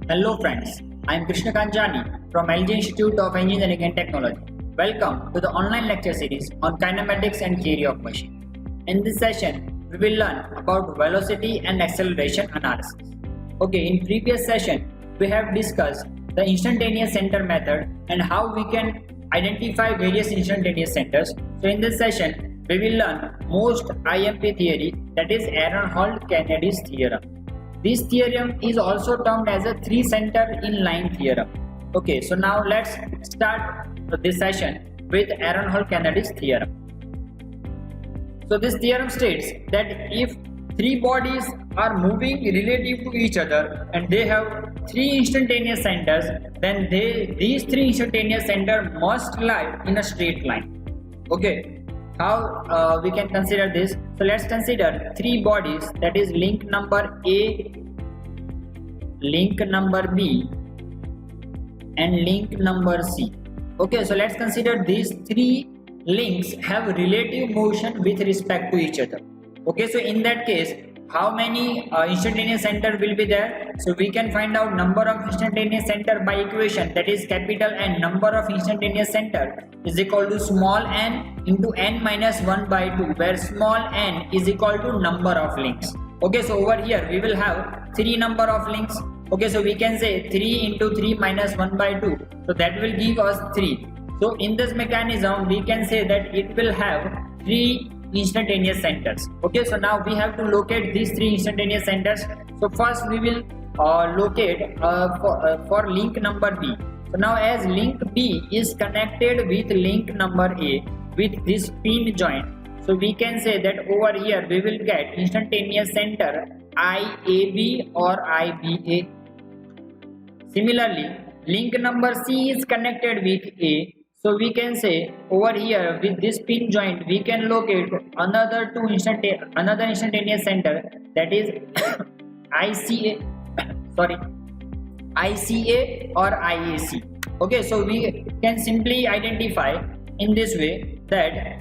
Hello friends, I am Krishna Kanjani from LG Institute of Engineering and Technology. Welcome to the online lecture series on kinematics and theory of machine. In this session, we will learn about velocity and acceleration analysis. Okay, in previous session, we have discussed the instantaneous center method and how we can identify various instantaneous centers. So in this session, we will learn most IMP theory, that is Aron-Hall-Kennedy's theorem. This theorem is also termed as a three-center in-line theorem. Okay, so now let's start this session with Aron-Hall-Kennedy's theorem. So this theorem states that if three bodies are moving relative to each other and they have three instantaneous centers, then these three instantaneous centers must lie in a straight line. Okay. How we can consider this? So let's consider three bodies, that is link number A, link number B and link number C. Okay, so let's consider these three links have relative motion with respect to each other. Okay, so in that case, how many instantaneous center will be there? So we can find out number of instantaneous center by equation, that is capital N, number of instantaneous center is equal to small n into n minus 1 by 2, where small n is equal to number of links. Okay, so over here we will have three number of links. Okay, so we can say 3 into 3 minus 1 by 2, so that will give us 3. So in this mechanism we can say that it will have three instantaneous centers. Okay, so now we have to locate these three instantaneous centers. So first we will locate for link number B. So now as link B is connected with link number A with this pin joint, so we can say that over here we will get instantaneous center IAB or IBA. Similarly, link number C is connected with A. So we can say over here with this pin joint we can locate another instantaneous center, that is ICA or IAC. Okay, so we can simply identify in this way that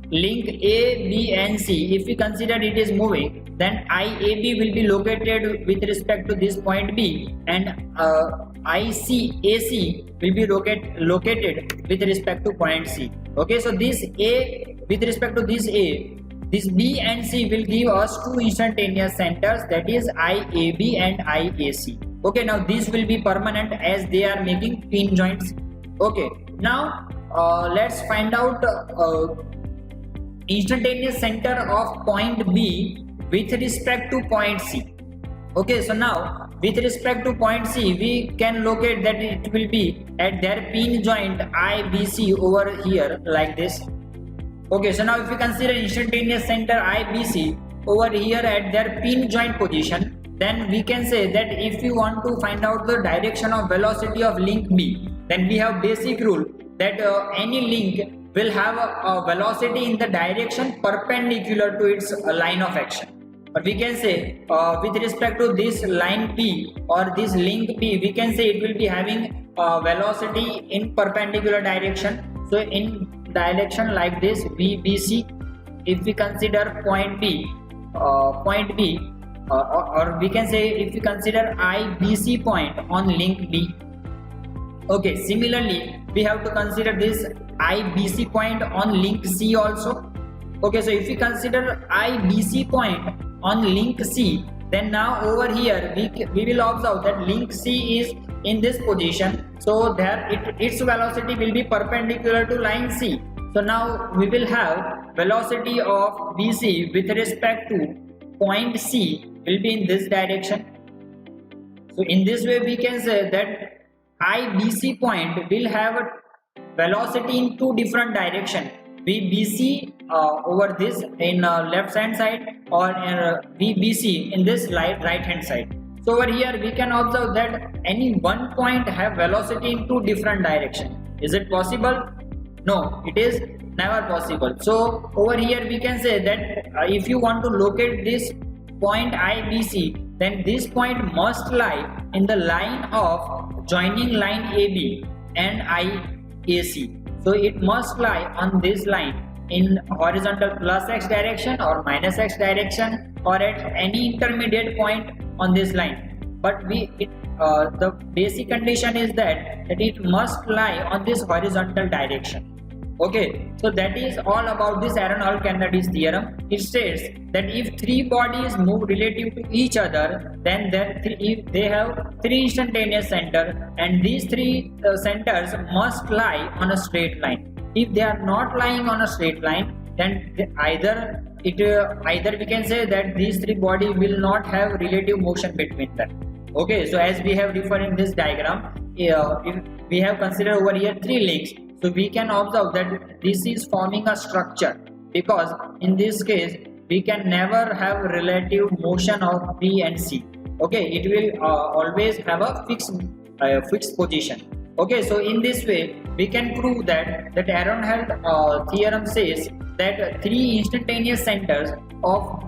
link A, B and C, if we consider it is moving, then IAB will be located with respect to this point B and ICAC will be located with respect to point C. Okay, so this A with respect to this A, this B and C will give us two instantaneous centers, that is IAB and IAC. Okay, now this will be permanent as they are making pin joints. Okay, now let's find out instantaneous center of point B with respect to point C. Okay, so now with respect to point C we can locate that it will be at their pin joint IBC over here like this. Okay, so now if we consider instantaneous center IBC over here at their pin joint position, then we can say that if you want to find out the direction of velocity of link B, then we have basic rule that any link will have a velocity in the direction perpendicular to its line of action. But we can say with respect to this line P or this link P, we can say it will be having velocity in perpendicular direction. So in direction like this VBC, if we consider point B, or we can say if we consider IBC point on link B. Okay, similarly we have to consider this IBC point on link C also. Okay, so if we consider IBC point on link C, then now over here we will observe that link C is in this position, so there its velocity will be perpendicular to line C. So now we will have velocity of BC with respect to point C will be in this direction. So in this way we can say that IBC point will have a velocity in two different directions, VBC over this in left hand side or VBC in this right hand side. So over here we can observe that any one point have velocity in two different directions. Is it possible? No, it is never possible. So over here we can say that if you want to locate this point IBC, then this point must lie in the line of joining line AB and IAC. So it must lie on this line in horizontal plus x direction or minus x direction or at any intermediate point on this line. but the basic condition is that it must lie on this horizontal direction. Okay, so that is all about this Aaron-Hall-Kennedy's theorem. It states that if three bodies move relative to each other, then if they have three instantaneous centers, and these three centers must lie on a straight line. If they are not lying on a straight line, then either we can say that these three bodies will not have relative motion between them. Okay, so as we have referred in this diagram, if we have considered over here three links, so we can observe that this is forming a structure, because in this case we can never have relative motion of B and C. Okay, it will always have a fixed position. Okay, so in this way we can prove that Aaron-Hall theorem says that three instantaneous centers of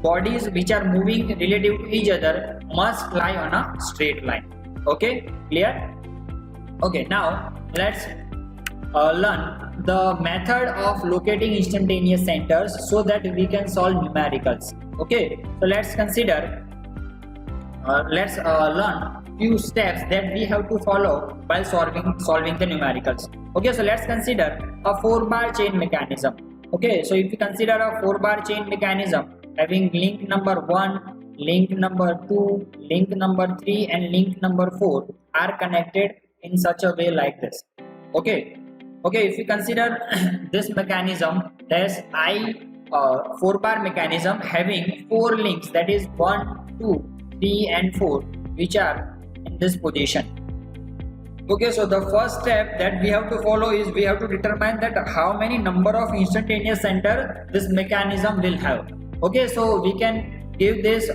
bodies which are moving relative to each other must lie on a straight line. Okay, clear? Okay, now let's learn the method of locating instantaneous centers so that we can solve numericals. Okay, so let's consider learn few steps that we have to follow while solving the numericals. Okay, so let's consider a 4-bar chain mechanism. Okay, so if you consider a 4-bar chain mechanism having link number 1, link number 2, link number 3 and link number 4 are connected in such a way like this. Okay, if you consider this mechanism, there's 4-bar mechanism having 4 links, that is 1, 2, 3 and 4, which are in this position. Okay, so the first step that we have to follow is we have to determine that how many number of instantaneous center this mechanism will have. Okay, so we can give this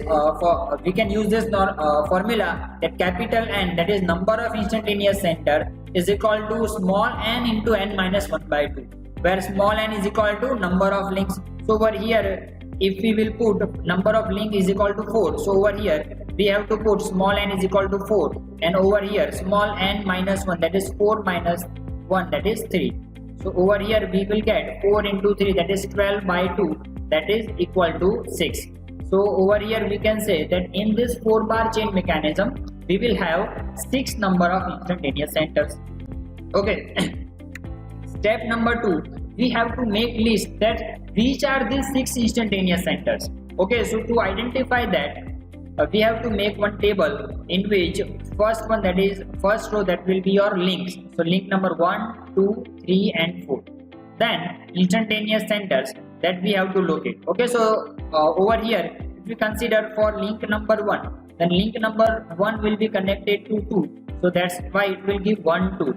we can use this formula that capital N, that is number of instantaneous center, is equal to small n into n minus 1 by 2, where small n is equal to number of links. So over here, if we will put number of link is equal to 4, so over here we have to put small n is equal to 4, and over here small n minus 1, that is 4 minus 1, that is 3. So over here we will get 4 into 3, that is 12 by 2, that is equal to 6. So over here we can say that in this 4-bar chain mechanism we will have 6 number of instantaneous centers. Okay, step number 2, we have to make list that which are these 6 instantaneous centers. Okay, so to identify that, we have to make one table in which first row that will be your links. So link number 1, 2, 3 and 4. Then instantaneous centers that we have to locate. Okay, so over here if we consider for link number 1, then link number 1 will be connected to 2, so that's why it will give 1, 2.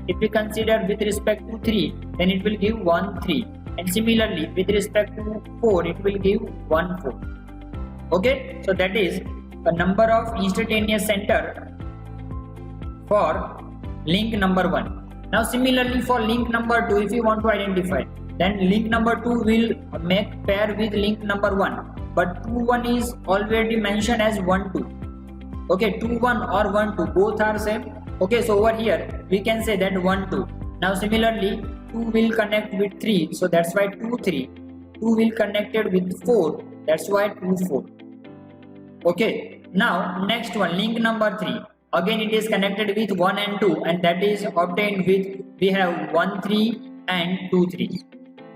If we consider with respect to 3, then it will give 1, 3, and similarly with respect to 4 it will give 1, 4. Okay, so that is the number of instantaneous center for link number 1. Now similarly for link number 2, if you want to identify, then link number 2 will make pair with link number 1, but 2, 1 is already mentioned as 1, 2. Okay, 2, 1 or 1, 2 both are same. Okay, so over here we can say that 1, 2. Now similarly 2 will connect with 3, so that's why 2, 3. 2 will connected with 4, that's why 2, 4. Okay, now next one, link number 3. Again it is connected with 1 and 2, and that is obtained with, we have 1, 3 and 2, 3.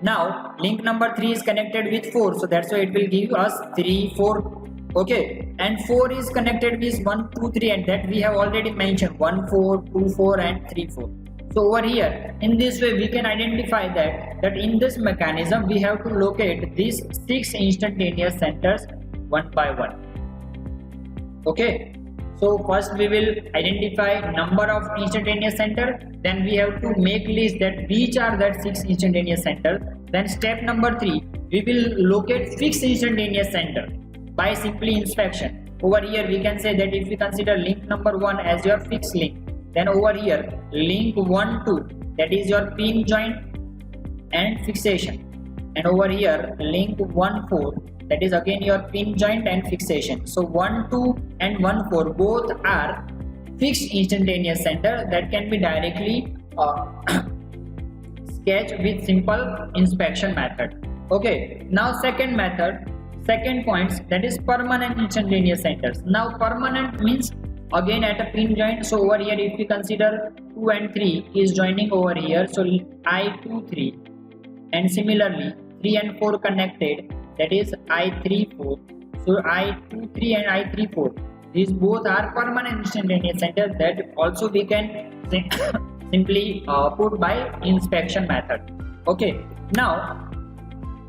Now link number 3 is connected with 4, so that's why it will give us 3, 4. Okay, and 4 is connected with 1, 2, 3, and that we have already mentioned 1, 4, 2, 4 and 3, 4. So over here in this way we can identify that in this mechanism we have to locate these 6 instantaneous centers one by one. Okay, so first we will identify number of instantaneous center, then we have to make list that which are that 6 instantaneous center. Then step number 3, we will locate fixed instantaneous center by simply inspection. Over here we can say that if we consider link number 1 as your fixed link, then over here link 1, 2, that is your pin joint and fixation, and over here link 1, 4, that is again your pin joint and fixation. So 1, 2 and 1, 4 both are fixed instantaneous center that can be directly sketched with simple inspection method. Okay, now second method second points, that is permanent instantaneous centers. Now permanent means again at a pin joint. So over here if we consider 2 and 3 is joining over here, so I2 3, and similarly 3 and 4 connected, that is I3 4. So I2 3 and I3 4, these both are permanent instantaneous centers that also we can simply put by inspection method. Okay, now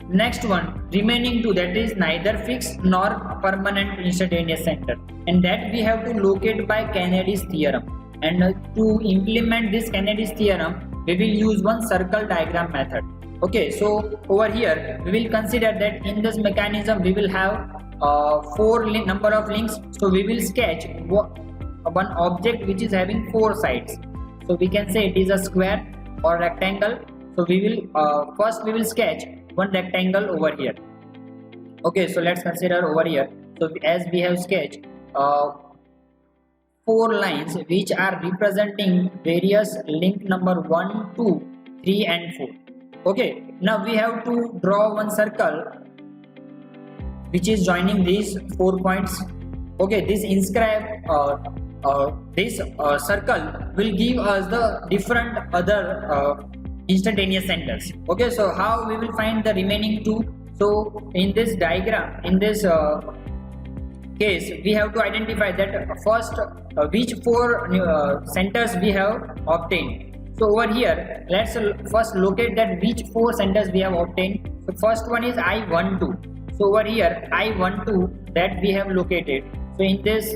next one, remaining two, that is neither fixed nor permanent instantaneous center, and that we have to locate by Kennedy's theorem. And to implement this Kennedy's theorem, we will use one circle diagram method. Okay, so over here we will consider that in this mechanism we will have number of links. So we will sketch one object which is having 4 sides. So we can say it is a square or rectangle. So we will first we will sketch one rectangle over here. Okay, so let's consider over here. So as we have sketched 4 lines which are representing various link number 1, 2, 3 and 4. Okay, now we have to draw one circle which is joining these 4 points. Okay, this circle will give us the different other instantaneous centers. Okay, so how we will find the remaining 2? So in this diagram, in this case, we have to identify that first which 4 centers we have obtained. So over here, let's first locate that which 4 centers we have obtained. So first one is I12. So over here I12 that we have located. So in this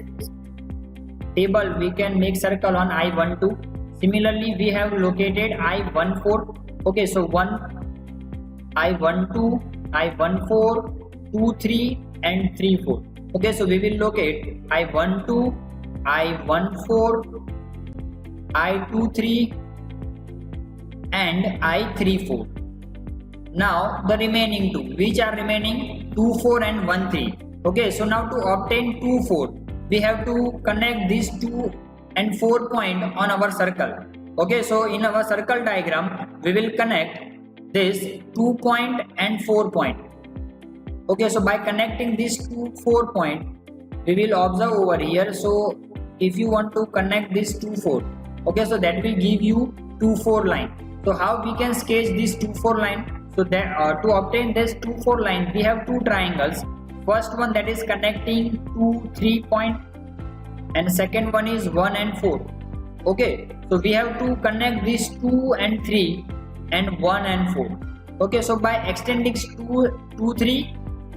table we can make circle on I12. Similarly we have located I14. Okay, so 1 I12, I14, 2, 3 and 3, 4. Okay, so we will locate I12, I14, I23 and I34. Now the remaining 2, which are remaining 2, 4 and 1, 3. Okay, so now to obtain 2, 4, we have to connect these 2 and 4 point on our circle. Okay, so in our circle diagram we will connect this 2 point and 4 point. Okay, so by connecting these 2, 4 point, we will observe over here. So if you want to connect this 2, 4, okay, so that will give you 2, 4 line. So how we can sketch this 2, 4 line? So that to obtain this 2, 4 line, we have 2 triangles. First one that is connecting 2, 3 point, and second one is 1 and 4. Okay, so we have to connect these 2 and 3 and 1 and 4. Okay, so by extending 2, 3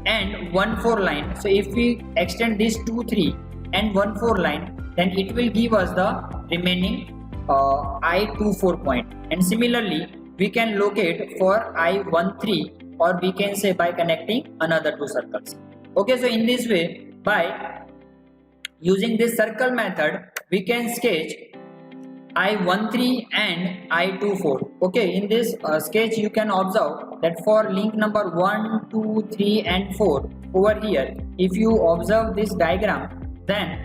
and 1, 4 line, so if we extend this 2, 3 and 1, 4 line, then it will give us the remaining I24 point. And similarly we can locate for I13, or we can say by connecting another 2 circles. Okay, so in this way, by using this circle method, we can sketch I13 and I24. Okay, in this sketch you can observe that for link number 1, 2, 3 and 4 over here, if you observe this diagram, then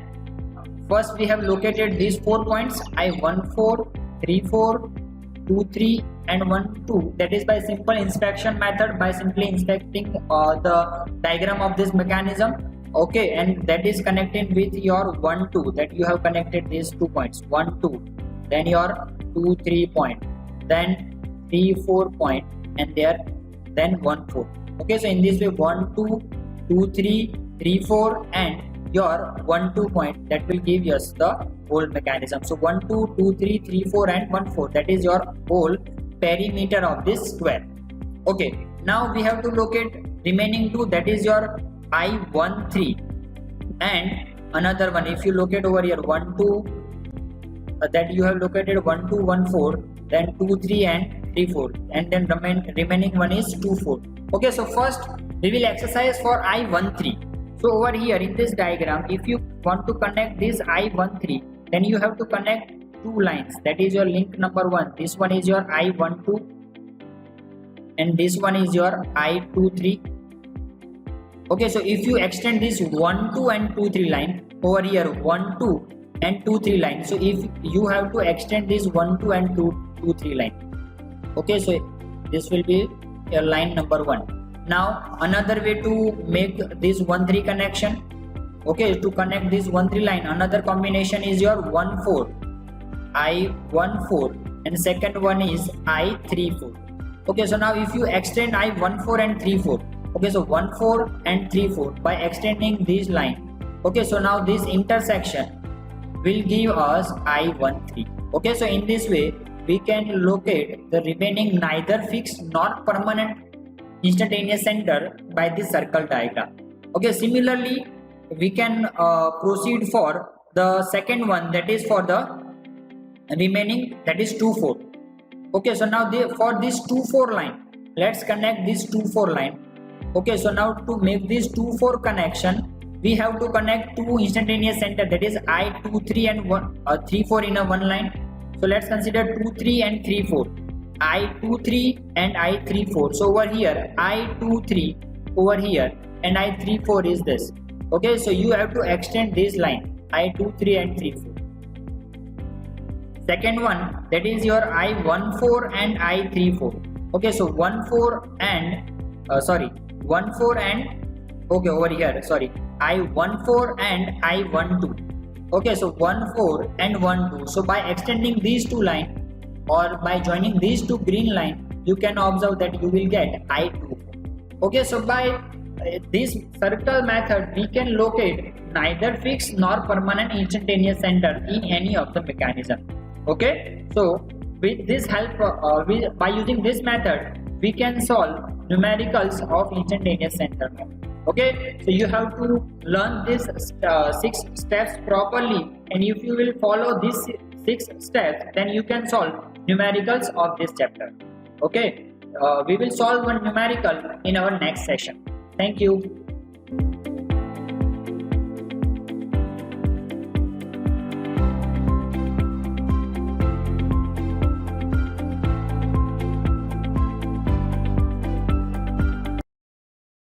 first we have located these 4 points I14, 34, 23 and 12. That is by simple inspection method, by simply inspecting the diagram of this mechanism. Okay, and that is connected with your 1, 2, that you have connected these 2 points 1, 2, then your 2, 3 point, then 3, 4 point, and there then 1, 4. Okay, so in this way 1, 2, 2, 3, 3, 4 and your 1, 2 point, that will give us the whole mechanism. So 1, 2, 2, 3, 3, 4 and 1, 4, that is your whole perimeter of this square. Okay, now we have to locate remaining 2, that is your I13 and another one. If you locate over here 1, 2, that you have located 1, 2, 1, 4, then 2, 3 and 3, 4, and then remaining one is 2, 4. Okay, so first we will exercise for I13. So over here in this diagram, if you want to connect this I13, then you have to connect 2 lines. That is your link number 1. This one is your I12 and this one is your I23. Okay, so if you extend this 1, 2 and 2, 3 line over here 1, 2 and 2, 3 line. So if you have to extend this 1, 2 and 2, 3 line. Okay, so this will be your line number 1. Now another way to make this 1 3 connection, okay, to connect this 1 3 line, another combination is your 1 4, I 1 4, and second one is I 3 4. Okay, so now if you extend I 1 4 and 3 4, okay, so 1 4 and 3 4 by extending this line, okay, so now this intersection will give us I 1 3. Okay, so in this way we can locate the remaining neither fixed nor permanent instantaneous center by this circle diagram. Okay, similarly we can proceed for the second one, that is for the remaining, that is 2 4. Okay, so now for this 2 4 line, let's connect this 2 4 line. Okay, so now to make this 2 4 connection, we have to connect two instantaneous center, that is I 2 3 and 3 4 in a one line. So let's consider 2 3 and 3 4, I 2 3 and I 3 4. So over here I 2 3 over here and I 3 4 is this. Okay, so you have to extend this line I 2 3 and 3 4. Second one, that is your I 1 4 and I 3 4. Okay, so 1 4 and 1 4 and okay, over here sorry, I 1 4 and I 1 2. Okay, so 1 4 and 1 2. So by extending these two lines or by joining these two green lines, you can observe that you will get I 2. Okay, so by this circle method we can locate neither fixed nor permanent instantaneous center in any of the mechanism. Okay, so with this help by using this method we can solve numericals of instantaneous center. Okay, so you have to learn this 6 steps properly, and if you will follow these 6 steps, then you can solve numericals of this chapter. Okay, we will solve one numerical in our next session. Thank you.